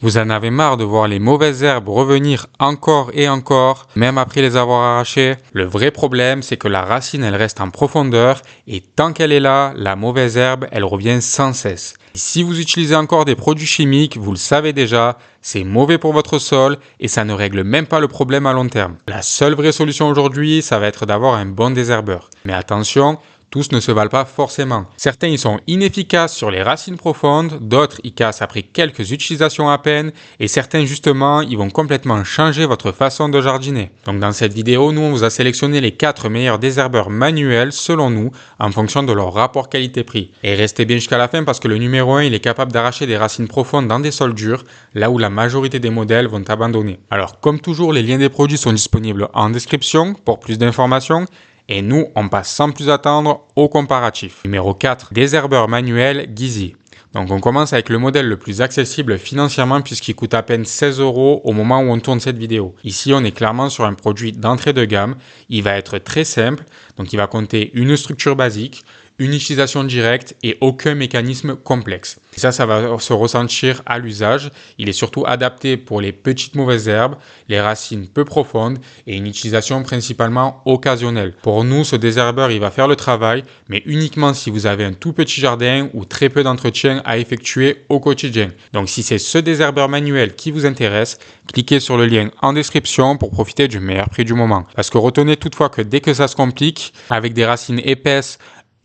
Vous en avez marre de voir les mauvaises herbes revenir encore et encore, même après les avoir arrachées? Le vrai problème, c'est que la racine, elle reste en profondeur et tant qu'elle est là, la mauvaise herbe, elle revient sans cesse. Et si vous utilisez encore des produits chimiques, vous le savez déjà, c'est mauvais pour votre sol et ça ne règle même pas le problème à long terme. La seule vraie solution aujourd'hui, ça va être d'avoir un bon désherbeur. Mais attention, tous ne se valent pas forcément. Certains ils sont inefficaces sur les racines profondes, d'autres ils cassent après quelques utilisations à peine, et certains justement ils vont complètement changer votre façon de jardiner. Donc dans cette vidéo, nous on vous a sélectionné les 4 meilleurs désherbeurs manuels selon nous, en fonction de leur rapport qualité-prix. Et restez bien jusqu'à la fin parce que le numéro 1 il est capable d'arracher des racines profondes dans des sols durs, là où la majorité des modèles vont abandonner. Alors comme toujours, les liens des produits sont disponibles en description pour plus d'informations. Et nous, on passe sans plus attendre au comparatif. Numéro 4, désherbeur manuel Gizy. Donc on commence avec le modèle le plus accessible financièrement puisqu'il coûte à peine 16 € au moment où on tourne cette vidéo. Ici, on est clairement sur un produit d'entrée de gamme. Il va être très simple, donc il va compter une structure basique, une utilisation directe et aucun mécanisme complexe. Et ça va se ressentir à l'usage. Il est surtout adapté pour les petites mauvaises herbes, les racines peu profondes et une utilisation principalement occasionnelle. Pour nous, ce désherbeur, il va faire le travail, mais uniquement si vous avez un tout petit jardin ou très peu d'entretien à effectuer au quotidien. Donc si c'est ce désherbeur manuel qui vous intéresse, cliquez sur le lien en description pour profiter du meilleur prix du moment. Parce que retenez toutefois que dès que ça se complique, avec des racines épaisses,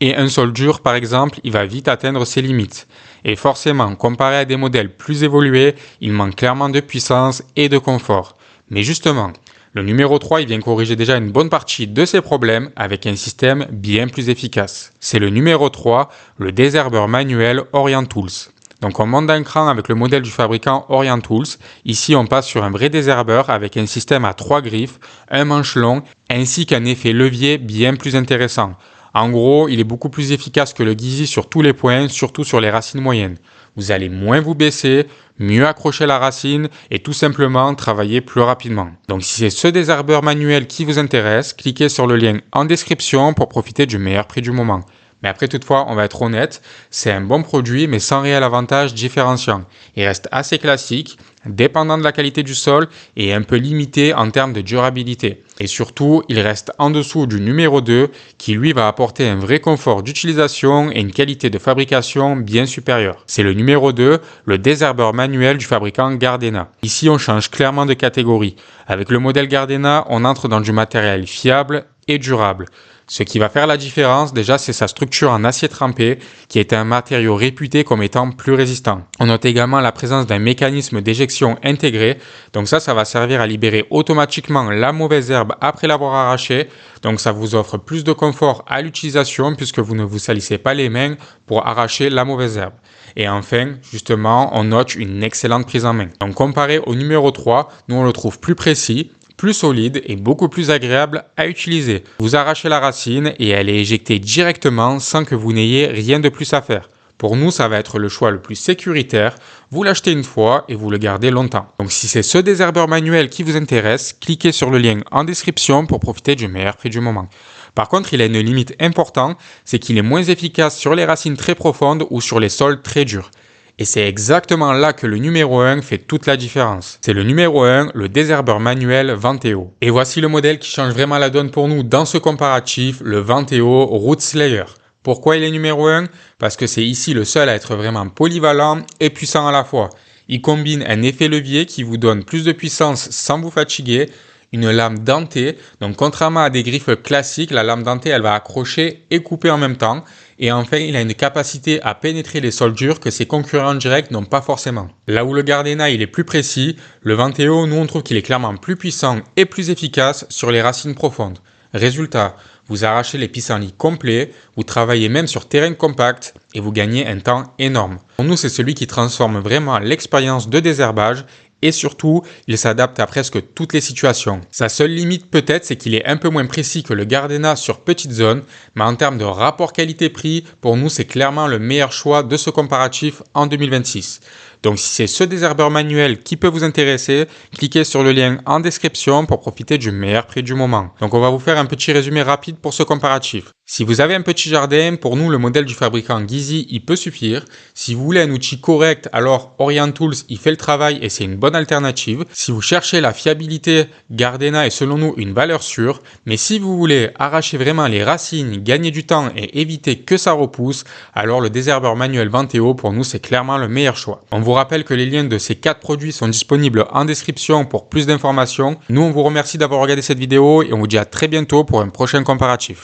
et un sol dur, par exemple, il va vite atteindre ses limites. Et forcément, comparé à des modèles plus évolués, il manque clairement de puissance et de confort. Mais justement, le numéro 3, il vient corriger déjà une bonne partie de ces problèmes avec un système bien plus efficace. C'est le numéro 3, le désherbeur manuel Orient Tools. Donc on monte d'un cran avec le modèle du fabricant Orient Tools. Ici, on passe sur un vrai désherbeur avec un système à 3 griffes, un manche long, ainsi qu'un effet levier bien plus intéressant. En gros, il est beaucoup plus efficace que le Gizy sur tous les points, surtout sur les racines moyennes. Vous allez moins vous baisser, mieux accrocher la racine et tout simplement travailler plus rapidement. Donc si c'est ce désherbeur manuel qui vous intéresse, cliquez sur le lien en description pour profiter du meilleur prix du moment. Mais après toutefois, on va être honnête, c'est un bon produit mais sans réel avantage différenciant. Il reste assez classique, dépendant de la qualité du sol et un peu limité en termes de durabilité. Et surtout, il reste en dessous du numéro 2 qui lui va apporter un vrai confort d'utilisation et une qualité de fabrication bien supérieure. C'est le numéro 2, le désherbeur manuel du fabricant Gardena. Ici, on change clairement de catégorie. Avec le modèle Gardena, on entre dans du matériel fiable et durable. Ce qui va faire la différence, déjà, c'est sa structure en acier trempé, qui est un matériau réputé comme étant plus résistant. On note également la présence d'un mécanisme d'éjection intégré, donc ça va servir à libérer automatiquement la mauvaise herbe après l'avoir arrachée, donc ça vous offre plus de confort à l'utilisation puisque vous ne vous salissez pas les mains pour arracher la mauvaise herbe. Et enfin, justement, on note une excellente prise en main. Donc comparé au numéro 3, nous on le trouve plus précis, plus solide et beaucoup plus agréable à utiliser. Vous arrachez la racine et elle est éjectée directement sans que vous n'ayez rien de plus à faire. Pour nous, ça va être le choix le plus sécuritaire. Vous l'achetez une fois et vous le gardez longtemps. Donc si c'est ce désherbeur manuel qui vous intéresse, cliquez sur le lien en description pour profiter du meilleur prix du moment. Par contre, il a une limite importante, c'est qu'il est moins efficace sur les racines très profondes ou sur les sols très durs. Et c'est exactement là que le numéro 1 fait toute la différence. C'est le numéro 1, le désherbeur manuel Vanteo. Et voici le modèle qui change vraiment la donne pour nous dans ce comparatif, le Vanteo Root Slayer. Pourquoi il est numéro 1? Parce que c'est ici le seul à être vraiment polyvalent et puissant à la fois. Il combine un effet levier qui vous donne plus de puissance sans vous fatiguer, une lame dentée, donc contrairement à des griffes classiques, la lame dentée elle va accrocher et couper en même temps. Et enfin, il a une capacité à pénétrer les sols durs que ses concurrents directs n'ont pas forcément. Là où le Gardena il est plus précis, le Vanteo, nous on trouve qu'il est clairement plus puissant et plus efficace sur les racines profondes. Résultat, vous arrachez les pissenlits complets, vous travaillez même sur terrain compact et vous gagnez un temps énorme. Pour nous, c'est celui qui transforme vraiment l'expérience de désherbage et surtout, il s'adapte à presque toutes les situations. Sa seule limite peut-être, c'est qu'il est un peu moins précis que le Gardena sur petite zone, mais en termes de rapport qualité-prix, pour nous, c'est clairement le meilleur choix de ce comparatif en 2026. Donc si c'est ce désherbeur manuel qui peut vous intéresser, cliquez sur le lien en description pour profiter du meilleur prix du moment. Donc on va vous faire un petit résumé rapide pour ce comparatif. Si vous avez un petit jardin, pour nous, le modèle du fabricant Gizy, il peut suffire. Si vous voulez un outil correct, alors Orient Tools, il fait le travail et c'est une bonne alternative. Si vous cherchez la fiabilité, Gardena est selon nous une valeur sûre. Mais si vous voulez arracher vraiment les racines, gagner du temps et éviter que ça repousse, alors le désherbeur manuel Vanteo, pour nous, c'est clairement le meilleur choix. On vous rappelle que les liens de ces 4 produits sont disponibles en description pour plus d'informations. Nous, on vous remercie d'avoir regardé cette vidéo et on vous dit à très bientôt pour un prochain comparatif.